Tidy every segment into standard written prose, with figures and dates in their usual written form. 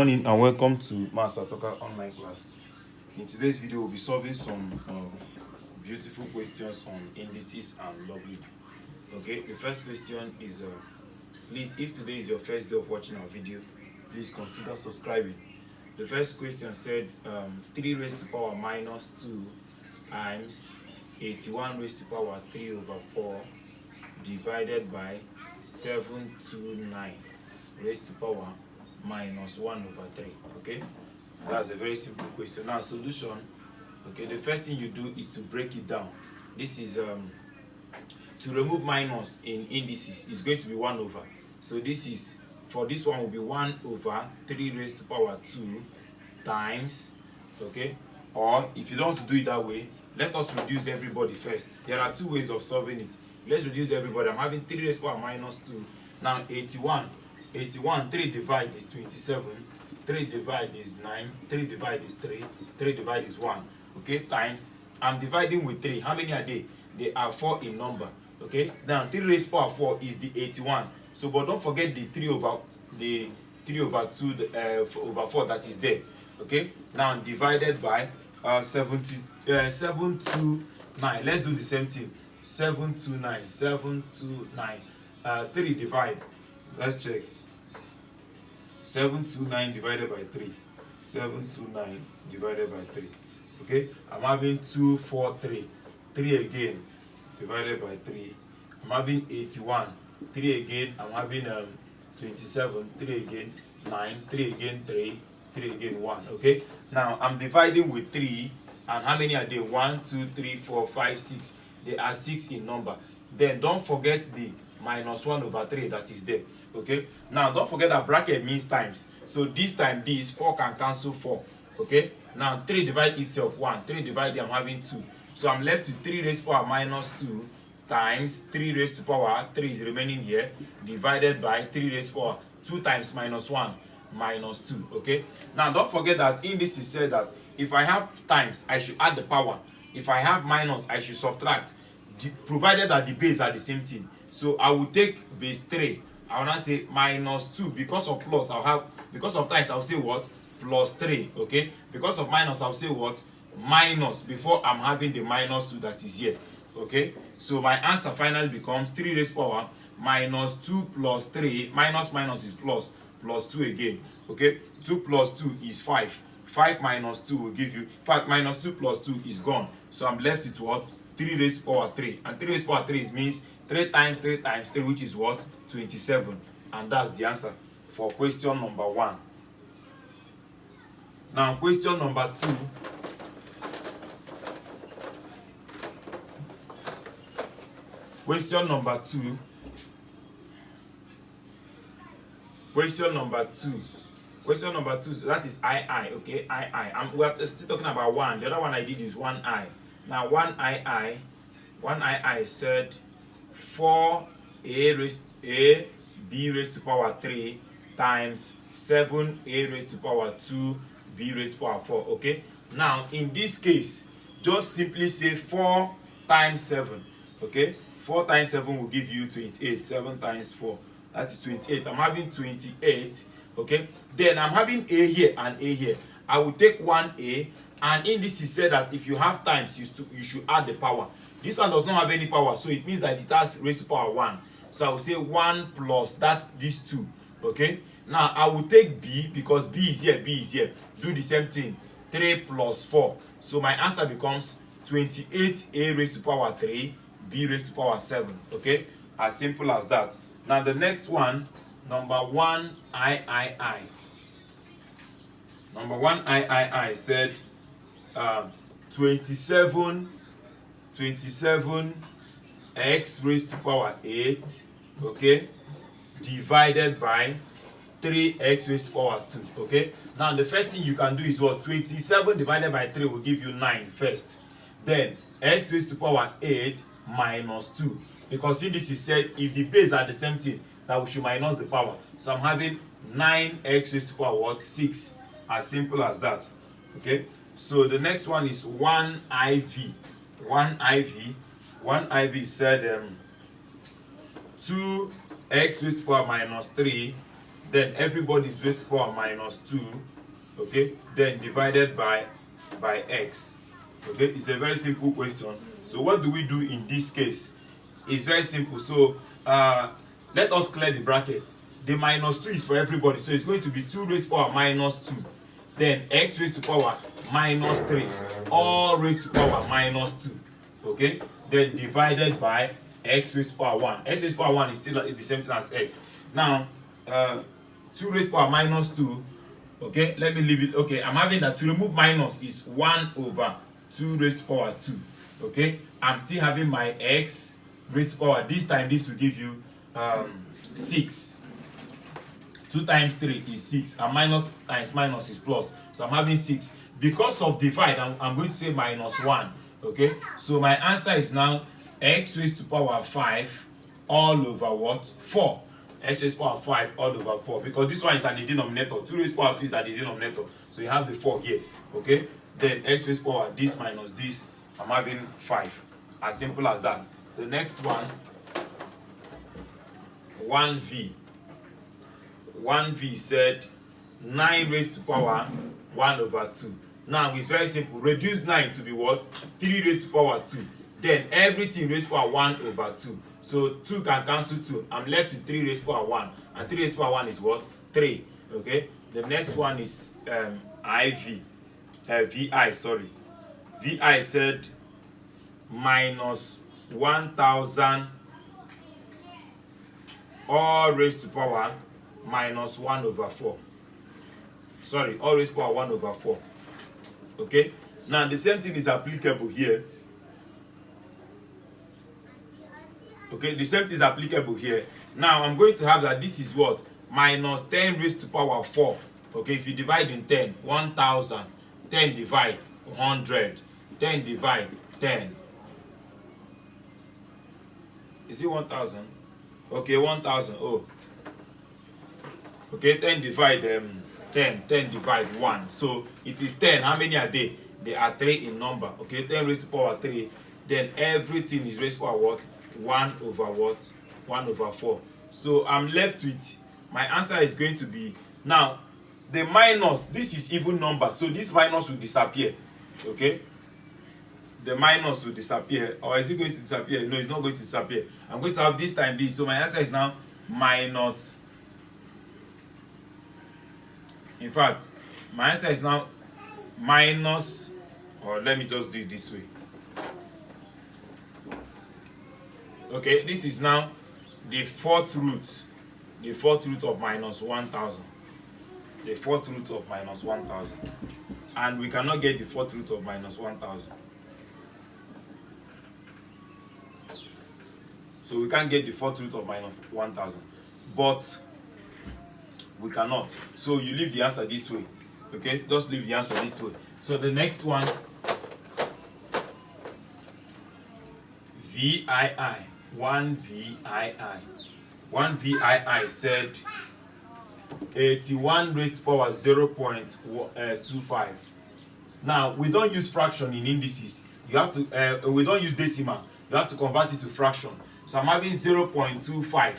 Morning and welcome to mathsatoka online class. In today's video, we'll be solving some beautiful questions on indices and logarithm. Okay, the first question is please, if today is your first day of watching our video, please consider subscribing. The first question said 3 raised to power minus 2 times 81 raised to power 3 over 4 divided by 729 raised to power minus 1 over 3. Okay, that's a very simple question. Now solution. Okay, the first thing you do is to break it down. This is to remove minus in indices is going to be 1 over. So this is, for this one will be 1 over 3 raised to power 2 times, okay, or if you don't want to do it that way, let us reduce everybody first. There are two ways of solving it. Let's reduce everybody. I'm having 3 raised to power minus 2. Now 81, 3 divide is 27, 3 divide is 9, 3 divide is 3, 3 divide is 1, okay, times, I'm dividing with 3. How many are they? They are 4 in number, okay. Now 3 raised to power 4 is the 81. So, but don't forget the 3 over 2 over 4 that is there, okay. Now divided by 729. Let's do the same thing. 729. 3 divide. Let's check. 729 divided by 3. 729 divided by 3. Okay, I'm having 243. 3 again divided by 3. I'm having 81. 3 again. I'm having 27. 3 again 9. 3 again 3. 3 again 1. Okay, now I'm dividing with 3. And how many are there? 1, 2, 3, 4, 5, 6. They are 6 in number. Then don't forget the minus 1 over 3 that is there. Okay, now don't forget that bracket means times. So this time this 4 can cancel 4. Okay, now 3 divide itself 1. 3 divide, I'm having 2. So I'm left with 3 raised to power minus 2 times 3 raised to power 3 is remaining here, divided by 3 raised to power 2 times minus 1 minus 2. Okay, now don't forget that indices said that if I have times, I should add the power. If I have minus, I should subtract, provided that the base are the same thing. So I will take base 3. I will not say minus 2. Because of plus, I'll have, because of times, I'll say what? Plus 3. Okay, because of minus, I'll say what? Minus, before I'm having the minus 2 that is here. Okay, so my answer finally becomes 3 raised power minus 2 plus 3. Minus is plus 2 again. Okay, 2 plus 2 is 5. 5 minus 2 will give you 5 minus 2 plus 2 is gone. So I'm left with what? 3 raised to power 3. And 3 raised to power 3 means 3 times 3 times 3, which is what? 27. And that's the answer for question number 1. Now question number 2. Question number 2. Question number 2. Question number 2, so that is II, okay, II. We are still talking about 1. The other one I did is 1I. Now 1II said 4b raised to power 3 times 7a raised to power 2b raised to power 4. Okay, now in this case, just simply say 4 times 7. Okay, 4 times 7 will give you 28. 7 times 4, that is 28. I'm having 28. Okay, then I'm having a here and a here. I will take 1a, and in this is said that if you have times, you should add the power. This one does not have any power, so it means that it has raised to power 1. So I will say 1 plus that, these 2. Okay, now I will take b, because b is here, do the same thing. 3 plus 4. So my answer becomes 28a raised to power 3, b raised to power 7. Okay, as simple as that. Now the next one, number 1 III. Number 1 III said 27 x raised to power 8, okay, divided by 3x raised to power 2. Okay, now the first thing you can do is what? 27 divided by 3 will give you 9 first. Then x raised to power 8 minus 2, because in this is said if the base are the same thing, that we should minus the power. So I'm having 9x raised to power what? 6. As simple as that. Okay, so the next one is 1 IV. 1 IV said 2x raised to power minus 3 then everybody is raised to power minus 2, okay, then divided by x. Okay, it's a very simple question. So what do we do in this case? It's very simple. So let us clear the bracket. The minus 2 is for everybody, so it's going to be 2 raised to power minus 2, then x raised to power minus 3, all raised to power minus 2, okay, then divided by x raised to power 1. X raised to power 1 is still the same thing as x. Now 2 raised to power minus 2, okay, let me leave it. Okay, I'm having that to remove minus is 1 over 2 raised to power 2, okay. I'm still having my x raised to power, this time this will give you 6. 2 times 3 is 6, and minus times minus is plus, so I'm having 6. Because of divide, I'm going to say minus 1, okay. So my answer is now x raised to power 5 all over what? 4. X raised to power 5 all over 4, because this one is at the denominator. 2 raised to power 2 is at the denominator, so you have the 4 here, okay. Then x raised to power this minus this, I'm having 5. As simple as that. The next one, 1v. 1v said 9 raised to power 1 over 2. Now it's very simple. Reduce 9 to be what? 3 raised to power 2. Then everything raised to power 1 over 2. So 2 can cancel 2. I'm left with 3 raised to power 1. And 3 raised to power 1 is what? 3. Okay. The next one is vi, sorry. Vi said minus 1000 all raised to power minus 1 over 4. Sorry, all raised to power 1 over 4. Okay. Now the same thing is applicable here. Okay, the same thing is applicable here. Now I'm going to have that this is what? Minus 10 raised to power 4. Okay, if you divide in 10, 1000. 10 divide 100. 10 divide 10. Is it 1000? Okay, 1000. Oh. Okay, 10 divide 10. 10 divide 1. So it is 10. How many are they? They are 3 in number. Okay, 10 raised to power 3. Then everything is raised to power what? 1 over what? 1 over 4. So I'm left with, my answer is going to be, now the minus, this is even number, so this minus will disappear. Okay, the minus will disappear. Or is it going to disappear? No, it's not going to disappear. I'm going to have this time this, so my answer is now minus, in fact my answer is now minus, or let me just do it this way. Okay, this is now the fourth root of minus 1000. The fourth root of minus 1000. And we cannot get the fourth root of minus 1000. So we can't get the fourth root of minus 1000. But we cannot. So you leave the answer this way. Okay, just leave the answer this way. So the next one, VII. 1 VII. 1 VII said 81 raised to power 0.25. Now we don't use fraction in indices. You have to we don't use decimal. You have to convert it to fraction. So I'm having 0.25.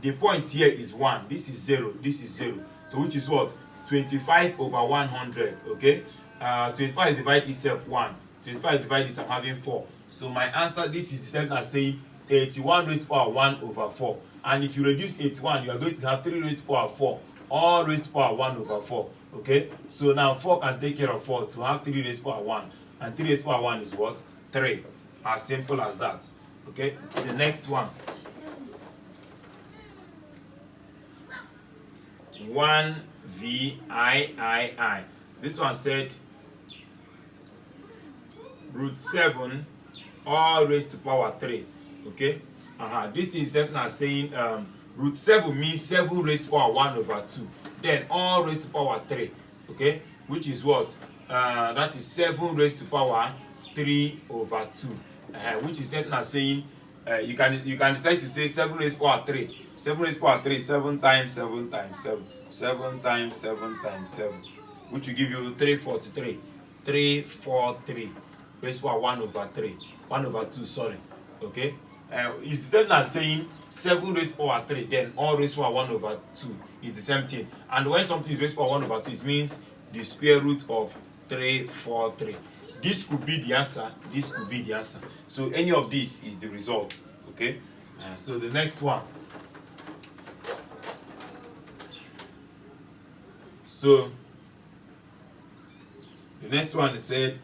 The point here is 1. This is 0. This is 0. So which is what? 25 over 100. Okay. 25 divide itself 1. 25 divide this, I'm having 4. So my answer, this is the same as saying 81 raised to power 1 over 4. And if you reduce 81, you are going to have 3 raised to power 4. All raised to power 1 over 4. Okay? So now 4 can take care of 4 to have 3 raised to power 1. And 3 raised to power 1 is what? 3. As simple as that. Okay? The next one. 1 VIII. This one said root 7 all raised to power 3. Okay, this is something as saying root 7 means 7 raised to power 1 over 2. Then all raised to power 3. Okay, which is what? That is 7 raised to power 3 over 2. Which is something as saying you can decide to say 7 raised to power 3. 7 raised to power 3, 7 times 7 times 7. 7 times 7 times 7. Which will give you 343. 343 raised to power 1 over 3. 1 over 2, sorry. Okay. It's the same as saying 7 raised to power 3, then all raised to power 1 over 2. is the same thing. And when something is raised to power 1 over 2, it means the square root of 343. This could be the answer. This could be the answer. So any of this is the result. Okay. So the next one. So the next one is said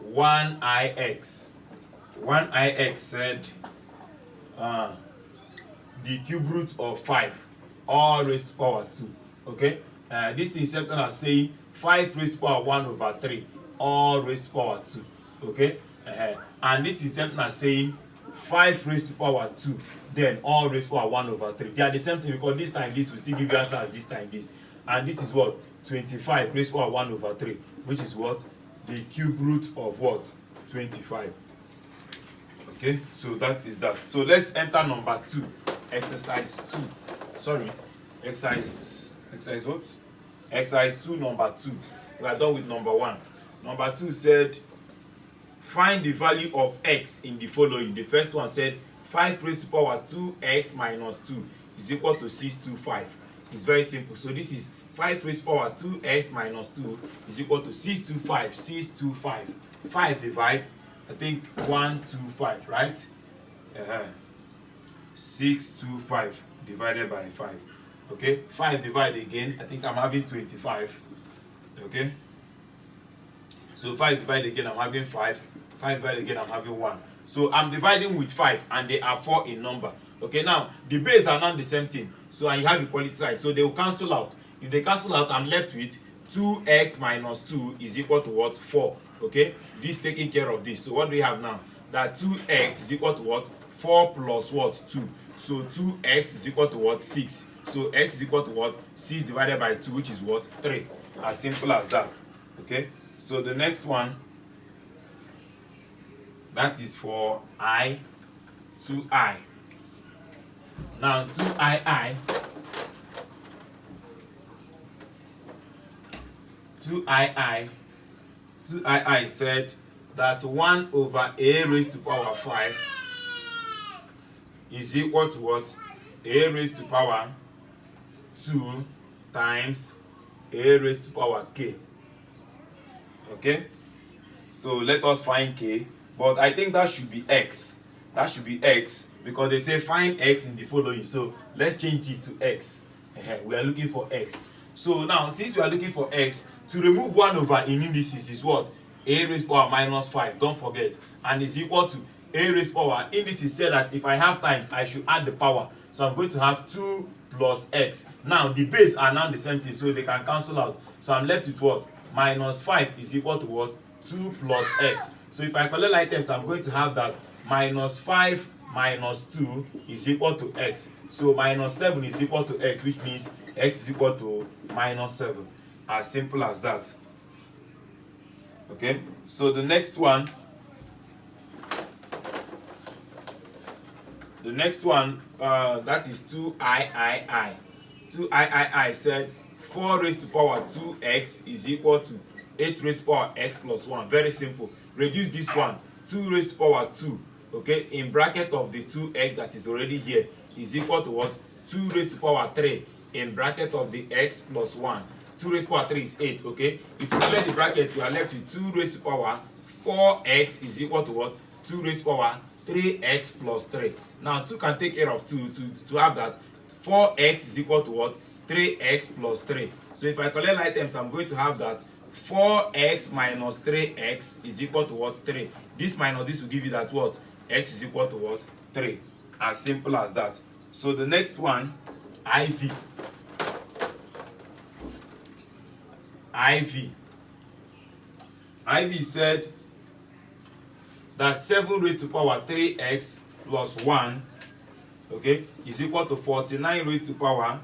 1ix. 1ix said the cube root of 5 all raised to power 2. Okay. This thing is something as saying 5 raised to power 1 over 3 all raised to power 2. Okay. And this is something as saying 5 raised to power 2 then all raised to power 1 over 3. They are the same thing, because this time this will still give you answer as this time this. And this is what? 25 raised to power 1 over 3, which is what? The cube root of what? 25. Okay, so that is that. So let's enter number 2. Exercise 2. Sorry. Exercise what? Exercise 2, number 2. We are done with number 1. Number 2 said, find the value of x in the following. The first one said 5 raised to power 2x minus 2 is equal to 625. It's very simple. So this is 5 raised to power 2x minus 2 is equal to 625. 625. 5 divide, I think 125, right? 625 divided by 5. Okay, 5 divided again, I think I'm having 25. Okay, so 5 divided again, I'm having 5. 5 divided again, I'm having 1. So I'm dividing with 5 and they are 4 in number. Okay, now the base are not the same thing. So and you have equality sign, so they will cancel out. If they cancel out, I'm left with 2x minus 2 is equal to what? 4. Okay, this taking care of this. So what do we have now? That 2x is equal to what? 4 plus what? 2. So 2x is equal to what? 6. So x is equal to what? 6 divided by 2, which is what? 3. As simple as that. Okay, so the next one, that is for I, 2i. Now 2ii said that 1 over a raised to power 5 is equal to what? A raised to power 2 times a raised to power k. Okay, so let us find k, but I think that should be x. That should be x, because they say find x in the following. So let's change it to x. We are looking for x. So now, since we are looking for x, to remove 1 over in indices is what? A raised to power minus 5, don't forget, and is equal to a raised to power. Indices say that if I have times, I should add the power. So I'm going to have 2 plus x. Now the base are now the same thing, so they can cancel out. So I'm left with what? Minus 5 is equal to what? 2 plus x. So if I collect items, I'm going to have that minus 5 minus 2 is equal to x. So minus 7 is equal to x, which means x is equal to minus 7. As simple as that. Okay, so the next one, that is 2ii. 2ii said 4 raised to power 2x is equal to 8 raised to power x plus 1. Very simple. Reduce this one. 2 raised to power 2, okay, in bracket of the 2x that is already here is equal to what? 2 raised to power 3 in bracket of the x plus 1. 2 raised to power 3 is 8, okay? If you clear the bracket, you are left with 2 raised to power 4x is equal to what? 2 raised to power 3x plus 3. Now 2 can take care of 2 to have that 4x is equal to what? 3x plus 3. So if I collect items, I'm going to have that 4x minus 3x is equal to what? 3. This minus this will give you that what? X is equal to what? 3. As simple as that. So the next one, IV. IV said that 7 raised to power 3x plus 1, okay, is equal to 49 raised to power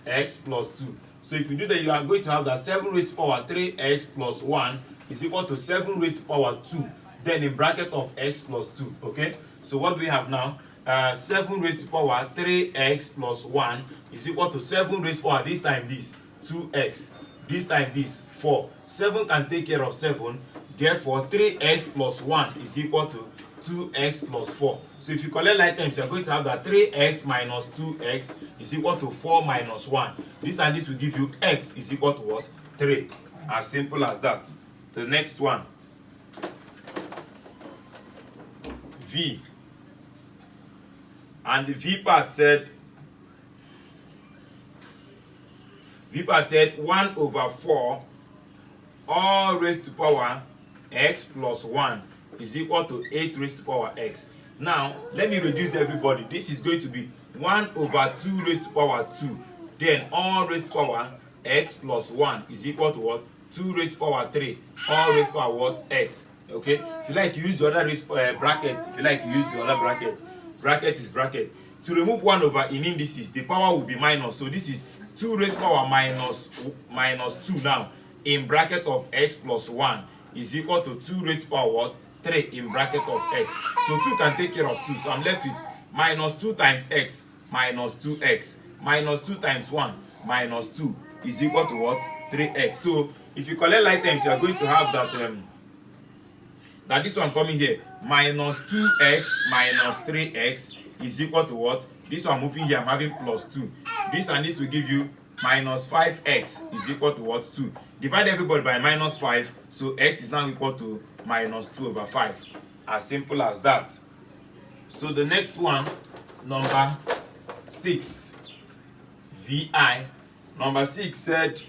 x plus 2. So if you do that, you are going to have that 7 raised to power 3x plus 1 is equal to 7 raised to power 2, then in bracket of x plus 2. Okay, so what do we have now? 7 raised to power 3x plus 1 is equal to 7 raised to power, this time this 2x, this time this 4. 7 can take care of 7, therefore 3x plus 1 is equal to 2x plus 4. So if you collect like terms, you are going to have that 3x minus 2x is equal to 4 minus 1. This and this will give you x is equal to what? 3. As simple as that. The next one, v. And the v part said 1 over 4 all raised to power x plus 1 is equal to 8 raised to power x. Now, let me reduce everybody. This is going to be 1 over 2 raised to power 2. Then all raised to power x plus 1 is equal to what? 2 raised to power 3. All raised to power what? X. Okay? If you like, you use the other bracket. If you like, you use the other bracket. Bracket is bracket. To remove 1 over in indices, the power will be minus. So this is 2 raised to power minus 2 now in bracket of x plus 1 is equal to 2 raised to power what? 3 in bracket of x. So 2 can take care of 2. So I'm left with minus 2 times x minus 2x minus 2 times 1 minus 2 is equal to what? 3x. So if you collect like terms, you are going to have that this one coming here minus 2x minus 3x is equal to what? This one moving here, I'm having plus 2. This and this will give you minus 5x is equal to what? 2. Divide everybody by minus 5, so x is now equal to minus 2 over 5. As simple as that. So the next one, number 6, vi. Number 6 said,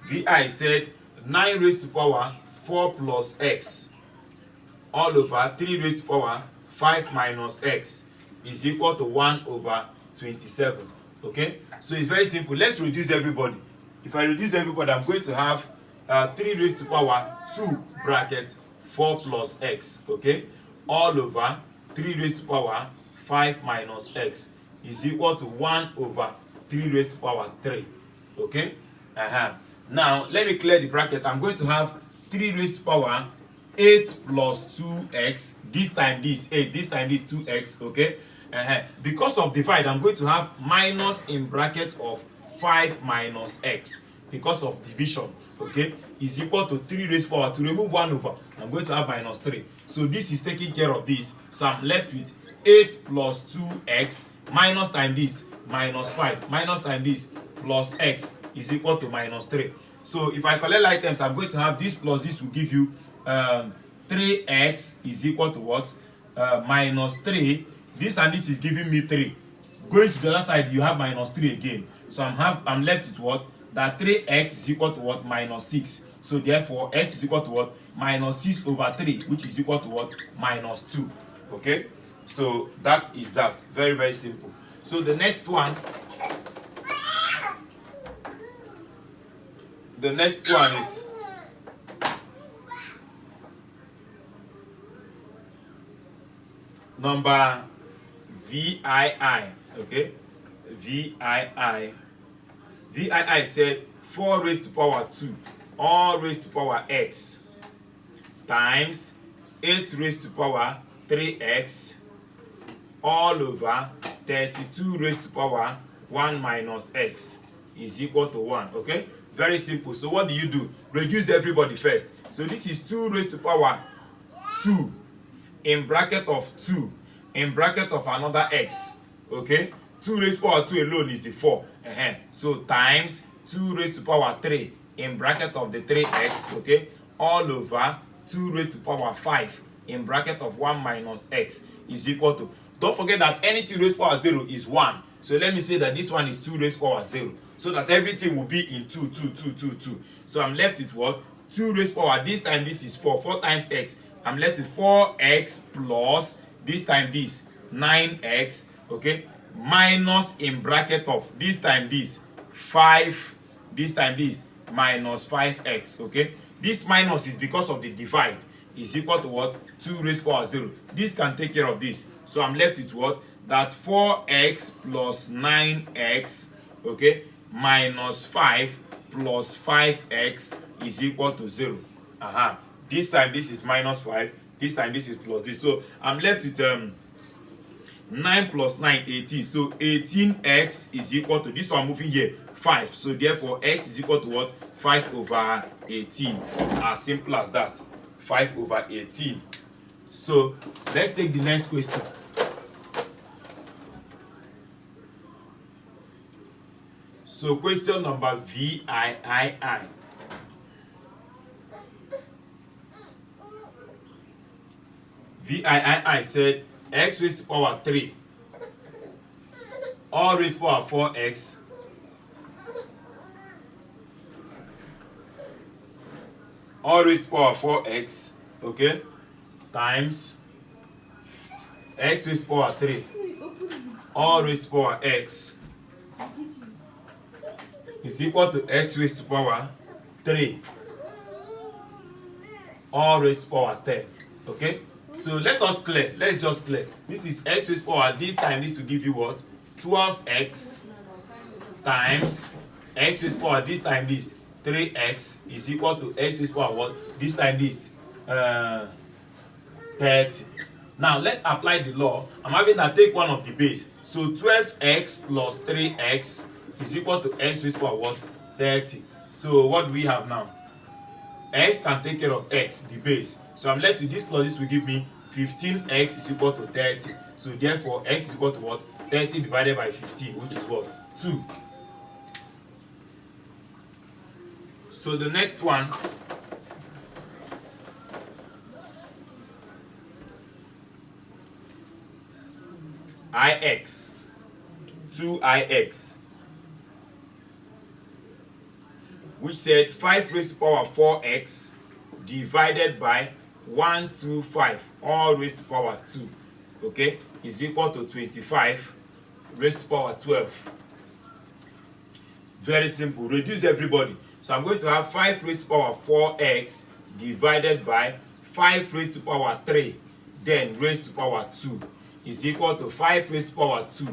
vi said 9 raised to power 4 plus x all over 3 raised to power 5 minus x is equal to 1 over 27. Okay, so it's very simple. Let's reduce everybody. If I reduce everybody, I'm going to have 3 raised to power 2 bracket 4 plus x. Okay, all over 3 raised to power 5 minus x is equal to 1 over 3 raised to power 3. Okay, now let me clear the bracket. I'm going to have 3 raised to power 8 plus 2x. This time this 8, this time this 2x. Okay, because of divide, I'm going to have minus in bracket of 5 minus x. Because of division, okay, is equal to 3 raised to power. To remove 1 over, I'm going to have minus 3. So this is taking care of this. So I'm left with 8 plus 2x minus time this minus 5 minus time this plus x is equal to minus 3. So if I collect like terms, I'm going to have this plus this will give you 3x is equal to what? Minus 3. This and this is giving me 3. Going to the other side, you have minus 3 again. So I'm left with what? That 3x is equal to what? Minus 6. So therefore, x is equal to what? Minus 6 over 3, which is equal to what? Minus 2. Okay? So that is that. Very, very simple. So the next one is number VII. Okay, VII. VII said 4 raised to power 2 all raised to power x times 8 raised to power 3x all over 32 raised to power 1 minus x is equal to 1. Okay, very simple. So what do? Reduce everybody first. So this is 2 raised to power 2 in bracket of 2 in bracket of another x. Okay, 2 raised to power 2 alone is the 4. So times 2 raised to power 3 in bracket of the 3x. Okay, all over 2 raised to power 5 in bracket of 1 minus x is equal to, don't forget that any 2 raised to power 0 is 1. So let me say that this one is 2 raised to power 0, so that everything will be in 2. So I'm left with what? 2 raised to power, this time this is 4 times x. I'm left with 4x plus this time this 9x. Okay, minus in bracket of this time this 5, this time this minus 5x. Okay, this minus is because of the divide, is equal to what? 2 raised to power 0. This can take care of this. So I'm left with what? That 4x plus 9x, okay, minus 5 plus 5x is equal to 0. This time this is minus 5, this time this is plus this. So I'm left with 9 plus 9, 18. So 18x is equal to, this one moving here, 5. So therefore x is equal to what? 5 over 18. As simple as that. 5 over 18. So let's take the next question. So question number VIII. VIII said x raised to power 3 all raised to power 4x all raised to power 4x, okay, times x raised to power 3 all raised to power x is equal to x raised to power 3 all raised to power 10. Okay, so let's just clear. This is x raised to power, this time this will give you what? 12x times x raised to power, this time this 3x is equal to x raised to power what? This time this 30. Now let's apply the law. I'm having to take one of the base. So 12x plus 3x is equal to x raised to power what? 30. So what do we have now? X can take care of x, the base. So I'm left with this plus this will give me 15x is equal to 30. So therefore x is equal to what? 30 divided by 15, which is what? 2. So the next one, ix, 2ix, which said 5 raised to power 4x divided by 125 all raised to power 2, okay, is equal to 25 raised to power 12. Very simple. Reduce everybody. So I'm going to have 5 raised to power 4x divided by 5 raised to power 3 then raised to power 2 is equal to 5 raised to power 2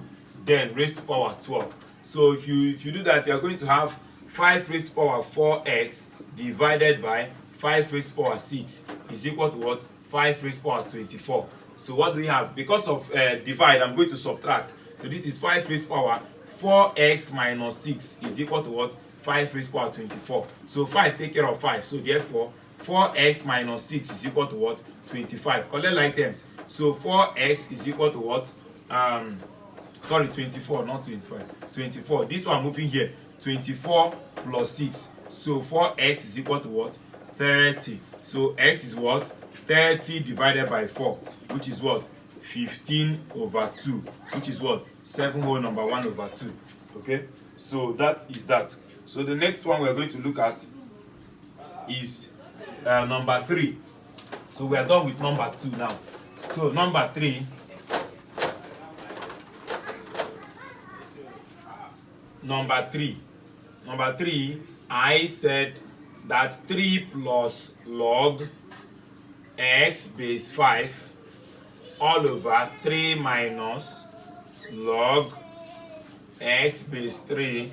then raised to power 12. So if you do that, you are going to have 5 raised to power 4x divided by 5 raised to power 6 is equal to what? 5 raised to power 24. So what do we have? Because of divide, I'm going to subtract. So this is 5 raised to power 4x minus 6 is equal to what? 5 raised to power 24. So 5 take care of 5. So therefore 4x minus 6 is equal to what? 25. Collect like terms. So 4x is equal to what? 24, not 25. 24. This one moving here. 24 plus 6. So 4x is equal to what? 30. So x is what? 30 divided by 4, which is what? 15 over 2, which is what? 7 whole number 1 over 2. Okay, so that is that. So the next one we're going to look at is number 3. So we are done with number 2 now. So number 3, I said that 3 plus log x base 5 all over 3 minus log x base 3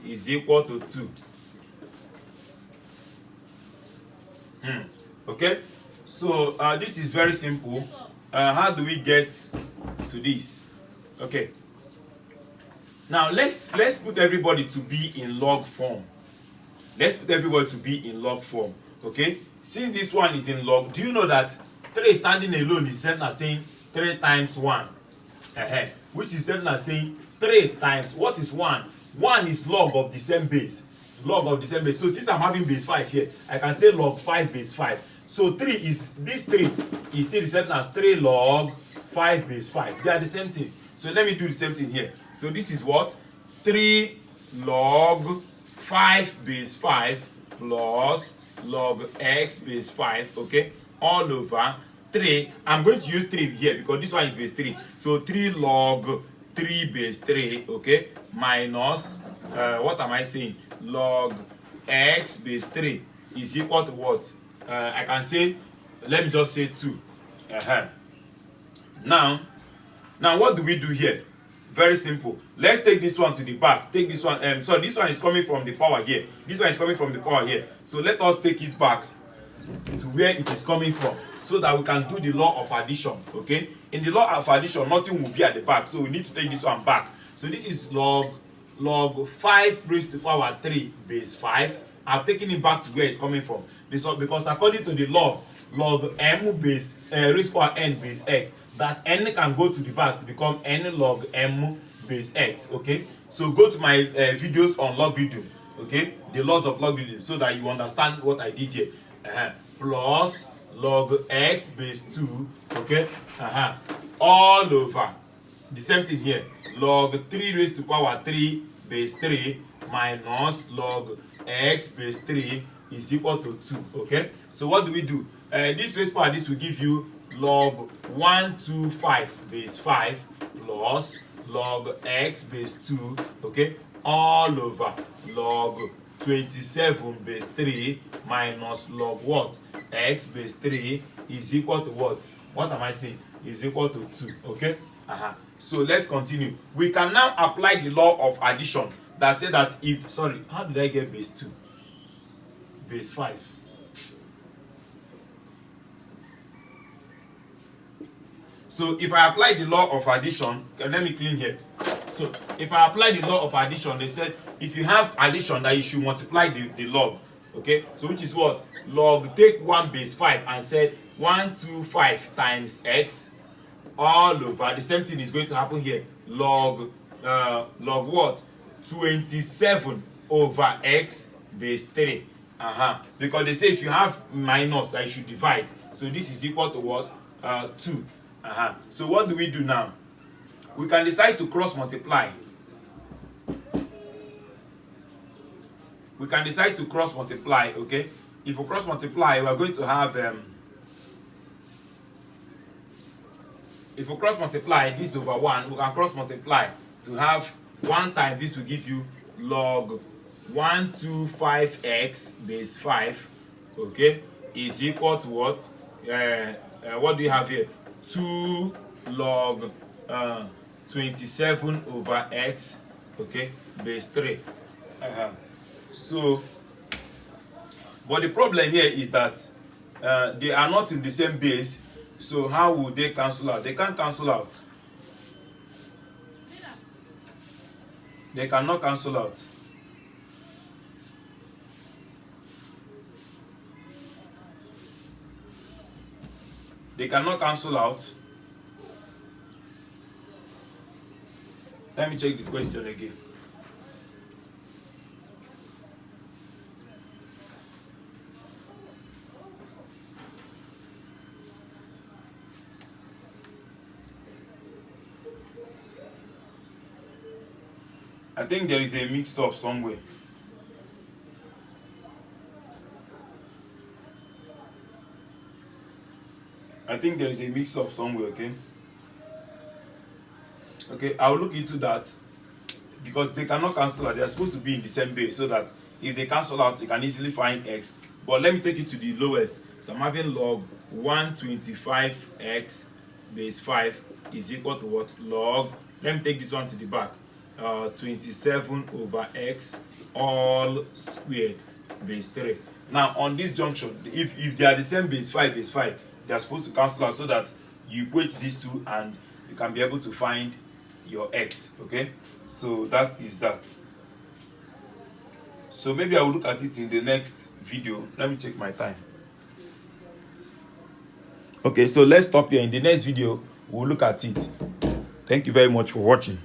is equal to 2. Okay, so this is very simple. How do we get to this? Okay, now let's put everybody to be in log form. Let's put everybody to be in log form. Okay, since this one is in log, do you know that 3 standing alone is same as saying 3 times 1, which is same as saying 3 times what is 1? 1 is log of the same base. Log of the same base. So since I'm having base 5 here, I can say log 5 base 5. So 3 is, this 3 is still the same as 3 log 5 base 5. They are the same thing. So let me do the same thing here. So this is what? 3 log 5 base 5 plus log x base 5, okay, all over 3. I'm going to use 3 here because this one is base 3. So 3 log 3 base 3, okay, minus, what am I saying? Log x base 3 is equal to what? I can say, let me just say 2. Now what do we do here? Very simple. Let's take this one to the back. Take this one. So this one is coming from the power here. This one is coming from the power here. So let us take it back to where it is coming from, so that we can do the law of addition. Okay. In the law of addition, nothing will be at the back. So we need to take this one back. So this is log 5 raised to power 3 base 5, I've taken it back to where it's coming from. Because according to the law, log m base raised power n base x, that n can go to the back to become n log m base x. Okay, so go to my videos on logarithm, okay, the laws of logarithm, so that you understand what I did here. Plus log x base 2, okay, all over the same thing here, log 3 raised to power 3 base 3 minus log x base 3 is equal to 2. Okay, so what do we do? This raised power, this will give you log 125 base 5 plus log x base 2, okay, all over log 27 base 3 minus log what? X base 3 is equal to what? What am I saying? Is equal to 2. Okay, so let's continue. We can now apply the law of addition that says that if, sorry, how did I get base 2? Base 5. So if I apply the law of addition, let me clean here. So if I apply the law of addition, they said if you have addition that you should multiply the log. Okay, so which is what? Log, take 1 base 5 and said 125 times x all over, the same thing is going to happen here. Log what? 27 over x base 3. Because they say if you have minus that you should divide. So this is equal to what? 2. So what do we do now? We can decide to cross multiply. We can decide to cross multiply, okay? If we cross multiply, we are going to have if we cross multiply this over 1, we can cross multiply to have 1 times this will give you log 125x base 5, okay, is equal to what? What do you have here? 2 log 27 over x, okay, base 3. So, but the problem here is that they are not in the same base. So how will they cancel out? They can't cancel out. They cannot cancel out. They cannot cancel out. Let me check the question again. I think there is a mix-up somewhere. Okay? Okay, I'll look into that because they cannot cancel out. They are supposed to be in the same base so that if they cancel out, you can easily find x. But let me take it to the lowest. So I'm having log 125x base 5 is equal to what? Log, let me take this one to the back. 27 over x all squared base 3. Now on this junction, if they are the same base 5, they are supposed to cancel out so that you equate these two and you can be able to find your x. Okay, so that is that. So maybe I will look at it in the next video. Let me check my time. Okay, so let's stop here. In the next video we'll look at it. Thank you very much for watching.